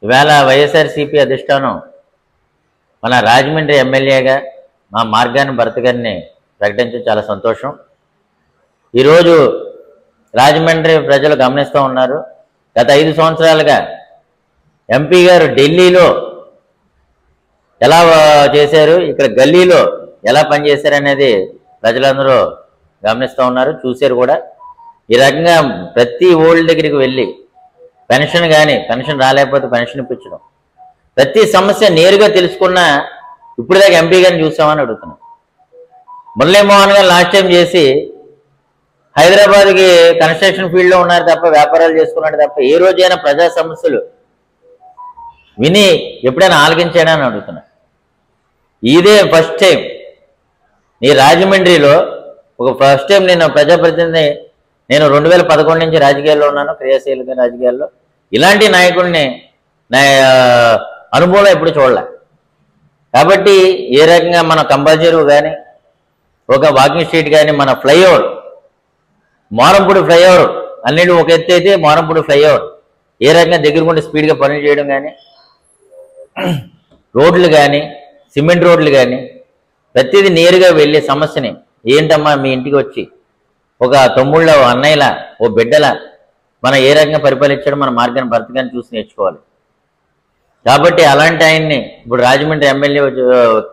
ఇవాళ వైఎస్ఆర్సీపీ అధిష్టానం మన రాజమండ్రి ఎమ్మెల్యేగా మా మార్గాన్ని భరత్ గారిని ప్రకటించడం చాలా సంతోషం. ఈరోజు రాజమండ్రి ప్రజలు గమనిస్తూ ఉన్నారు. గత 5 సంవత్సరాలుగా ఎంపీ గారు ఢిల్లీలో ఎలా చేశారు, ఇక్కడ గల్లీలో ఎలా పనిచేశారనేది ప్రజలందరూ గమనిస్తూ ఉన్నారు, చూశారు కూడా. ఈ రకంగా ప్రతి ఓల్డ్ దగ్గరికి వెళ్ళి పెన్షన్ రాలేకపోతే పెన్షన్ ఇప్పించడం, ప్రతి సమస్య నేరుగా తెలుసుకున్న ఇప్పుడు దాకా ఎంపీ గారిని చూసామని అడుగుతున్నాం. మురళీమోహన్ గారు లాస్ట్ టైం చేసి హైదరాబాద్కి కన్స్ట్రక్షన్ ఫీల్డ్లో ఉన్నారు తప్ప, వ్యాపారాలు చేసుకున్నాడు తప్ప, ఏ రోజైనా ప్రజా సమస్యలు విని ఎప్పుడైనా ఆలకించాడా అని అడుగుతున్నా. ఇదే ఫస్ట్ టైం నీ రాజమండ్రిలో ఫస్ట్ టైం నేను ప్రజాప్రతినిధి. నేను 2011 నుంచి రాజకీయాల్లో ఉన్నాను, క్రియాశీలక రాజకీయాల్లో. ఇలాంటి నాయకుడిని నా అనుభవంలో ఎప్పుడు చూడలే. కాబట్టి ఏ రకంగా మన కంపల్చెరువు కానీ, ఒక వాకింగ్ స్ట్రీట్ కానీ, మన ఫ్లైఓవర్ మోరంపూడి ఫ్లైఓవర్ అన్నిటి ఒక ఎత్తు అయితే మోరంపూడి ఫ్లైఓవర్ ఏ రకంగా దగ్గరకుంటే స్పీడ్గా పనులు చేయడం కానీ, రోడ్లు కానీ, సిమెంట్ రోడ్లు కానీ, ప్రతిదీ నేరుగా వెళ్ళే సమస్యని ఏంటమ్మా మీ ఇంటికి వచ్చి ఒక తమ్ముళ్ళ, అన్నయ్యల, ఓ బిడ్డల మనం ఏ రకంగా పరిపాలించడం మన మార్గాన్ని భరత్ గారిని చూసి నేర్చుకోవాలి. కాబట్టి అలాంటి ఆయన్ని ఇప్పుడు రాజమండ్రి ఎమ్మెల్యే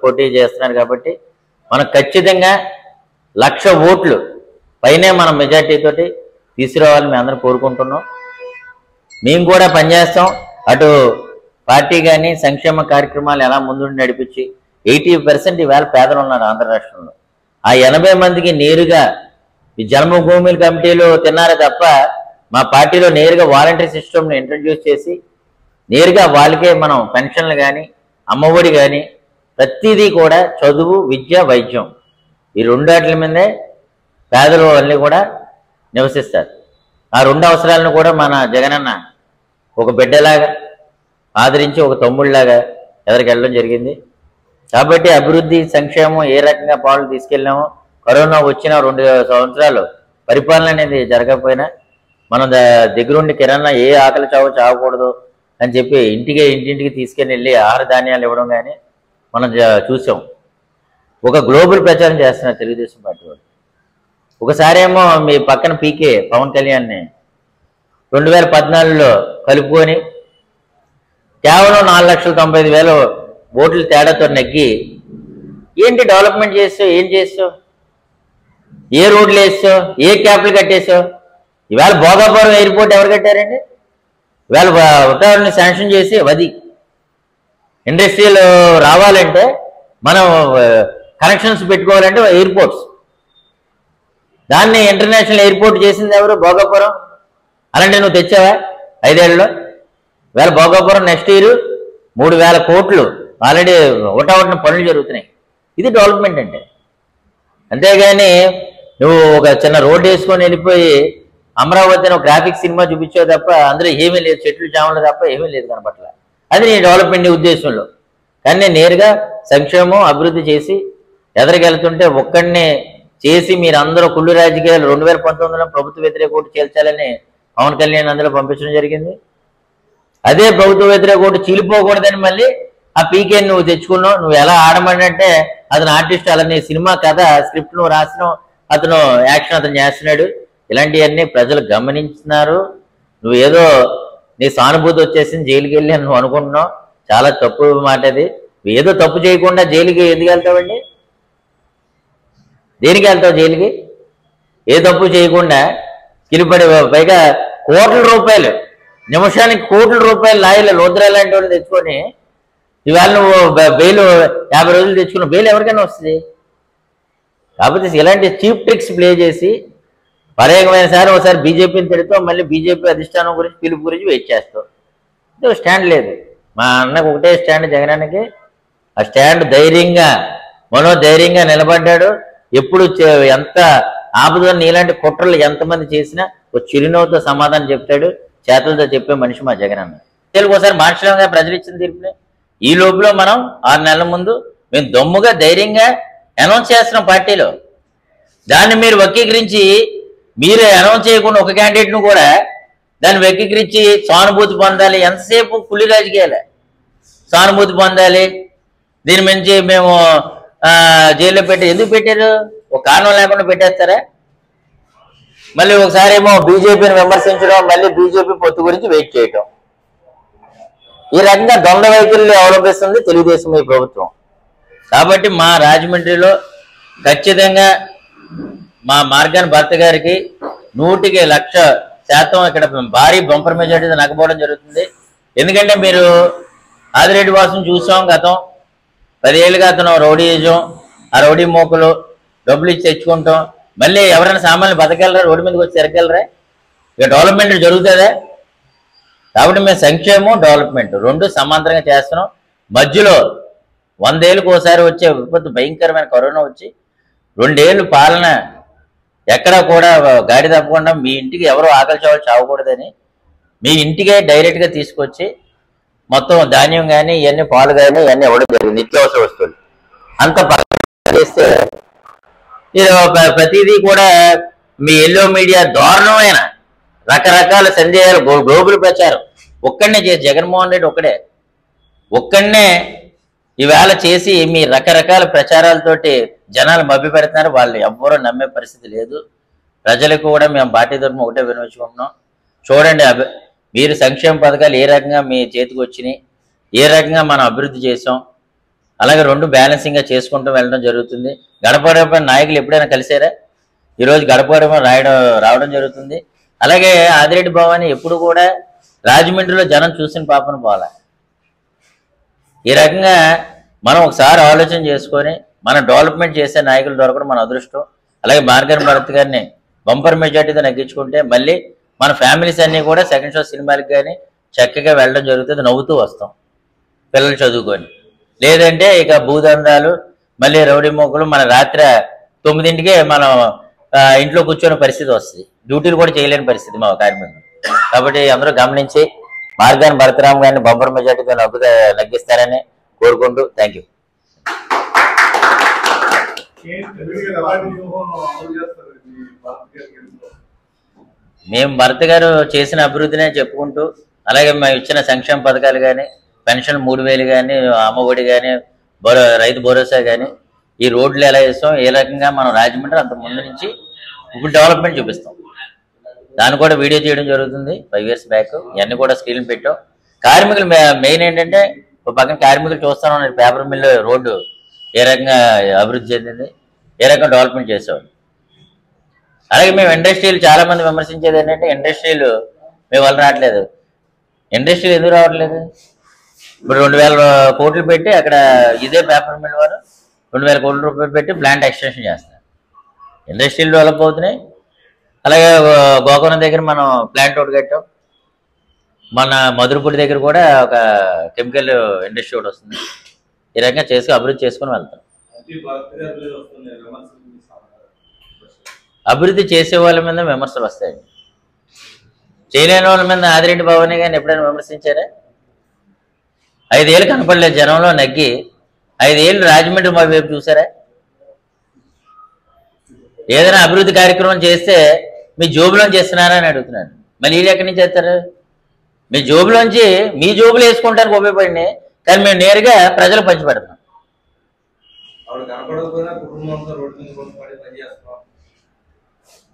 పోటీ చేస్తున్నారు. కాబట్టి మనం ఖచ్చితంగా 1,00,000 ఓట్లు పైనే మనం మెజార్టీతోటి తీసుకురావాలని మేము అందరం కోరుకుంటున్నాం. మేము కూడా పనిచేస్తాం. అటు పార్టీ కానీ సంక్షేమ కార్యక్రమాలు ఎలా ముందుండి నడిపించి 80% ఈవేళ పేదలు ఉన్నారు ఆంధ్ర రాష్ట్రంలో. ఆ 80 మందికి నేరుగా ఈ జన్మభూముల కమిటీలు తిన్నారే తప్ప మా పార్టీలో నేరుగా వాలంటరీ సిస్టమ్ని ఇంట్రడ్యూస్ చేసి నేరుగా వాళ్ళకే మనం పెన్షన్లు కానీ, అమ్మఒడి కానీ, ప్రతిదీ కూడా చదువు, విద్య, వైద్యం ఈ 2 వాటి మీదే పేదలు అన్నీ కూడా నివసిస్తారు. ఆ 2 అవసరాలను కూడా మన జగనన్న ఒక బిడ్డలాగా ఆదరించి ఒక తమ్ముళ్ళలాగా ఎదరికెళ్ళడం జరిగింది. కాబట్టి అభివృద్ధి, సంక్షేమం ఏ రకంగా పాలు తీసుకెళ్ళామో, కరోనా వచ్చిన 2 సంవత్సరాలు పరిపాలన అనేది జరగకపోయినా మనం దగ్గరుండి కిరాణా ఏ ఆకలి చావకూడదు అని చెప్పి ఇంటింటికి తీసుకెళ్ళి ఆహార ధాన్యాలు ఇవ్వడం కానీ మనం చూసాం. ఒక గ్లోబల్ ప్రచారం చేస్తున్నారు తెలుగుదేశం పార్టీ వాళ్ళు. ఒకసారేమో మీ పక్కన పీకే పవన్ కళ్యాణ్ని 2014లో కలుపుకొని కేవలం 4,95,000 ఓట్ల తేడాతో నెగ్గి ఏంటి డెవలప్మెంట్ చేస్తావు, ఏం చేస్తావు, ఏ రోడ్లు వేస్తావు, ఏ క్యాప్లు కట్టేసావు? ఇవాళ భోగాపురం ఎయిర్పోర్ట్ ఎవరు కట్టారండి? ఇవాళ ఉత్తరాన్ని శాంక్షన్ చేసి అది ఇండస్ట్రియల్ రావాలంటే మనం కనెక్షన్స్ పెట్టుకోవాలంటే ఎయిర్పోర్ట్స్, దాన్ని ఇంటర్నేషనల్ ఎయిర్పోర్ట్ చేసింది ఎవరు? భోగాపురం. అలాంటి నువ్వు తెచ్చావా 5 ఏళ్ళలో? ఇవాళ భోగాపురం నెక్స్ట్ ఇయర్ 3,000 కోట్లు ఆల్రెడీ ఒకటొకటిన పనులు జరుగుతున్నాయి. ఇది డెవలప్మెంట్ అంటే. అంతేగాని నువ్వు ఒక చిన్న రోడ్డు వేసుకొని వెళ్ళిపోయి అమరావతి అని ఒక గ్రాఫిక్స్ సినిమా చూపించావు తప్ప అందులో ఏమీ లేదు, చెట్లు చామలు తప్ప ఏమీ లేదు కనపట్ల. అది నీ డెవలప్మెంట్ ఉద్దేశంలో. కానీ నేను నేరుగా సంక్షేమం, అభివృద్ధి చేసి ఎదరికెళ్తుంటే ఒక్కడినే చేసి మీరందరూ కుళ్ళు రాజకీయాలు 2019లో ప్రభుత్వ వ్యతిరేక ఓటు చేల్చాలని పవన్ కళ్యాణ్ అందులో పంపించడం జరిగింది. అదే ప్రభుత్వ వ్యతిరేక ఓటు చీలిపోకూడదని మళ్ళీ ఆ పీకే నువ్వు తెచ్చుకున్నావు. నువ్వు ఎలా ఆడమనంటే అతను ఆర్టిస్ట్, అలా నీ సినిమా కథ స్క్రిప్ట్ నువ్వు రాసినావు, అతను యాక్షన్ అతను చేస్తున్నాడు. ఇలాంటివన్నీ ప్రజలు గమనించినారు. నువ్వు ఏదో నీ సానుభూతి వచ్చేసింది జైలుకి వెళ్ళి నువ్వు అనుకుంటున్నావు. చాలా తప్పు మాట అది. ఏదో తప్పు చేయకుండా జైలుకి ఎందుకు వెళ్తావండి? దేనికి వెళ్తావు జైలుకి? ఏ తప్పు చేయకుండా కిలిపడి, పైగా కోట్ల రూపాయలు, నిమిషానికి కోట్ల రూపాయలు లాయర్లు లోద్రా లాంటి వాళ్ళు తెచ్చుకొని ఇవాళ నువ్వు బెయిల్ 50 రోజులు తెచ్చుకున్న బెయిల్ ఎవరికైనా వస్తుంది. కాకపోతే ఇలాంటి చీప్ ట్రిక్స్ ప్లే చేసి పర్యాయమైన సారి ఒకసారి బీజేపీని తిడతావు, మళ్ళీ బీజేపీ అధిష్టానం గురించి, పిలుపు గురించి వెయిట్ చేస్తావు. ఇది స్టాండ్ లేదు. మా అన్నకు ఒకటే స్టాండ్, జగనానికి. ఆ స్టాండ్ ధైర్యంగా, మనోధైర్యంగా నిలబడ్డాడు. ఎప్పుడు ఎంత ఆపద నీలాంటి కుట్రలు ఎంతమంది చేసినా ఒక చిరునవ్వుతో సమాధానం చెప్తాడు, చేతులతో చెప్పే మనిషి మా జగనన్న. ఒకసారి మార్చడంగా ప్రజలు ఇచ్చిన తీర్పుని ఈ లోపల మనం 6 నెలల ముందు మేము దమ్ముగా ధైర్యంగా అనౌన్స్ చేస్తున్నాం పార్టీలో. దాన్ని మీరు వక్రీకరించి మీరే అనౌన్స్ చేయకుండా ఒక క్యాండిడేట్ను కూడా దాన్ని వెక్కిరించి సానుభూతి పొందాలి. ఎంతసేపు కులి రాజకీయాలే. సానుభూతి పొందాలి, దీని మించి మేము జైల్లో పెట్టి ఎందుకు పెట్టారు? ఒక కారణం లేకుండా పెట్టేస్తారా? మళ్ళీ ఒకసారి ఏమో బీజేపీని విమర్శించడం, మళ్ళీ బీజేపీ పొత్తు గురించి వెయిట్ చేయటం. ఈ రకంగా దొంగ వైఖరిని అవలంబిస్తుంది తెలుగుదేశం ఈ ప్రభుత్వం. కాబట్టి మా రాజమండ్రిలో ఖచ్చితంగా మా మార్గాన్ భర్త గారికి 100% ఇక్కడ భారీ బంపర్ మెజారిటీ నగ్గపోవడం జరుగుతుంది. ఎందుకంటే మీరు ఆదిరెడ్డి వాసును చూసాం. గతం 10 ఏళ్ళుగా అతను రౌడీజం, ఆ రౌడీ మోకులు డబ్బులు ఇచ్చి తెచ్చుకుంటాం. మళ్ళీ ఎవరైనా సామాన్లు బతకెళ్ళరా? రోడ్డు మీదకి వచ్చి తిరగలరా? ఇక డెవలప్మెంట్ జరుగుతుందా? కాబట్టి మేము సంక్షేమం డెవలప్మెంట్ 2 సమాంతరంగా చేస్తున్నాం. మధ్యలో 100 ఏళ్ళకి ఒకసారి వచ్చే విపత్తు భయంకరమైన కరోనా వచ్చి 2 ఏళ్ళు పాలన ఎక్కడా కూడా గాడి తప్పకుండా మీ ఇంటికి ఎవరో ఆకలి చావులు చావకూడదని మీ ఇంటికే డైరెక్ట్గా తీసుకొచ్చి మొత్తం ధాన్యం కానీ ఇవన్నీ పాలు కానీ ఇవన్నీ ఇవ్వడం జరిగింది. నిత్యావసర వస్తువులు అంత చేస్తే ఇది ప్రతిదీ కూడా మీ ఎల్లో మీడియా దారుణమైన రకరకాల సందేహాలు, గ్లోబల్ ప్రచారం ఒక్కడనే చేసి జగన్మోహన్ రెడ్డి ఒక్కడనే ఈవేళ చేసి మీ రకరకాల ప్రచారాలతోటి జనాలు మభ్య పెడుతున్నారు. వాళ్ళు ఎవ్వరూ నమ్మే పరిస్థితి లేదు. ప్రజలకు కూడా మేము పార్టీ తరఫున ఒకటే వినిపించుకుంటున్నాం. చూడండి, మీరు సంక్షేమ పథకాలు ఏ రకంగా మీ చేతికి వచ్చినాయి, ఏ రకంగా మనం అభివృద్ధి చేసాం, అలాగే 2 బ్యాలెన్సింగ్గా చేసుకుంటూ వెళ్ళడం జరుగుతుంది. గడప నాయకులు ఎప్పుడైనా కలిసారా? ఈరోజు గడప రావడం జరుగుతుంది. అలాగే ఆదిరెడ్డి భవాని ఎప్పుడు కూడా రాజమండ్రిలో జనం చూసిన పాపను పోలే. ఈ రకంగా మనం ఒకసారి ఆలోచన చేసుకొని మనం డెవలప్మెంట్ చేసే నాయకులు దొరకడం మన అదృష్టం. అలాగే మార్గాన్ భరత్ గారిని బంపర్ మెజార్టీతో నెగ్గించుకుంటే మళ్ళీ మన ఫ్యామిలీస్ అన్నీ కూడా సెకండ్ షో సినిమాలకు కానీ చక్కగా వెళ్ళడం జరుగుతుంది. నవ్వుతూ వస్తాం పిల్లలు చదువుకొని. లేదంటే ఇక భూదందాలు, మళ్ళీ రౌడీ మోకులు, మన రాత్రి 9ంటికే మనం ఇంట్లో కూర్చొని పరిస్థితి వస్తుంది. డ్యూటీలు కూడా చేయలేని పరిస్థితి మా కార్మికులు. కాబట్టి అందరూ గమనించి మార్గాన్ భరతరామ్ గారిని బంపర్ మెజార్టీతో నగ్గిస్తారని కోరుకుంటూ థ్యాంక్ యూ. మేము భరత్ గారు చేసిన అభివృద్ధినే చెప్పుకుంటూ, అలాగే మేము ఇచ్చిన సంక్షేమ పథకాలు కానీ, పెన్షన్ 3000 కానీ, అమ్మఒడి కానీ, రైతు భరోసా కానీ, ఈ రోడ్లు ఎలా చేస్తాం, ఏ రకంగా మనం రాజమండ్రి అంత ముందు నుంచి ఇప్పుడు డెవలప్మెంట్ చూపిస్తాం. దాన్ని కూడా వీడియో చేయడం జరుగుతుంది 5 years బ్యాక్. ఇవన్నీ కూడా స్క్రీన్ పెట్టాం. కార్మికులు మెయిన్ ఏంటంటే ఒక పక్కన కార్మికులు చూస్తాను పేపర్ మిల్లు రోడ్డు ఏ రకంగా అభివృద్ధి చెందింది, ఏ రకంగా డెవలప్మెంట్ చేసేవాళ్ళు. అలాగే మేము ఇండస్ట్రీలు చాలామంది విమర్శించేది ఏంటంటే ఇండస్ట్రీలు మేము వల్ల రావట్లేదు. ఇండస్ట్రీలు ఎందుకు రావట్లేదు? ఇప్పుడు 2000 కోట్లు పెట్టి అక్కడ ఇదే పేపర్ మిల్ వారు 2000 కోట్ల రూపాయలు పెట్టి ప్లాంట్ ఎక్స్టెన్షన్ చేస్తారు. ఇండస్ట్రీలు డెవలప్ అవుతున్నాయి. అలాగే గోకవరం దగ్గర మనం ప్లాంట్ ఒకటి కట్టాం. మన మధురపూడి దగ్గర కూడా ఒక కెమికల్ ఇండస్ట్రీ ఒకటి వస్తుంది. ఈ రకంగా చేసి అభివృద్ధి చేసుకుని వెళ్తాం. అభివృద్ధి చేసే వాళ్ళ మీద విమర్శలు వస్తాయండి. చేయలేని వాళ్ళ మీద ఆదిరెడ్డి భవాని గారిని ఎప్పుడైనా విమర్శించారా? 5 ఏళ్ళు కనపడలేదు జనంలో నగ్గి 5 ఏళ్ళు రాజమండ్రి మా వైపు చూసారా? ఏదైనా అభివృద్ధి కార్యక్రమం చేస్తే మీ జోబులోంచి చేస్తున్నారా అని అడుగుతున్నాను. మళ్ళీ వీళ్ళు ఎక్కడి నుంచి చేస్తారు? మీ జోబులోంచి మీ జోబులు వేసుకుంటానికి ఉపయోగపడినాయి, కానీ మేము నేరుగా ప్రజలకు పంచిపెడతాం.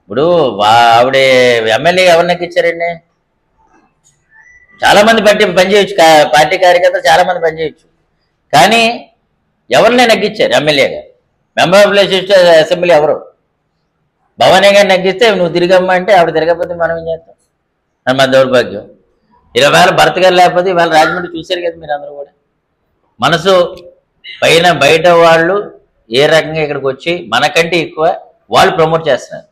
ఇప్పుడు ఆవిడ ఎమ్మెల్యే ఎవరిని ఎక్కించారండి? చాలామంది పనిచేయచ్చు, పార్టీ కార్యకర్తలు చాలామంది పనిచేయచ్చు, కానీ ఎవరిని నెగ్గించారు ఎమ్మెల్యేగా? మెంబర్ ఆఫ్ లెజిస్లేటివ్ అసెంబ్లీ ఎవరు? భవానీ గారిని నెగ్గిస్తే నువ్వు తిరిగమ్మా అంటే ఆవిడ తిరగకపోతే మనం ఏం చేస్తాం? అది మన దౌర్భాగ్యం. 20 వేల భర్త గారు లేకపోతే ఇవాళ రాజమండ్రి చూశారు కదా మీరు అందరూ కూడా. మనసు బయట వాళ్ళు ఏ రకంగా ఇక్కడికి వచ్చి మనకంటే ఎక్కువ వాళ్ళు ప్రమోట్ చేస్తున్నారు.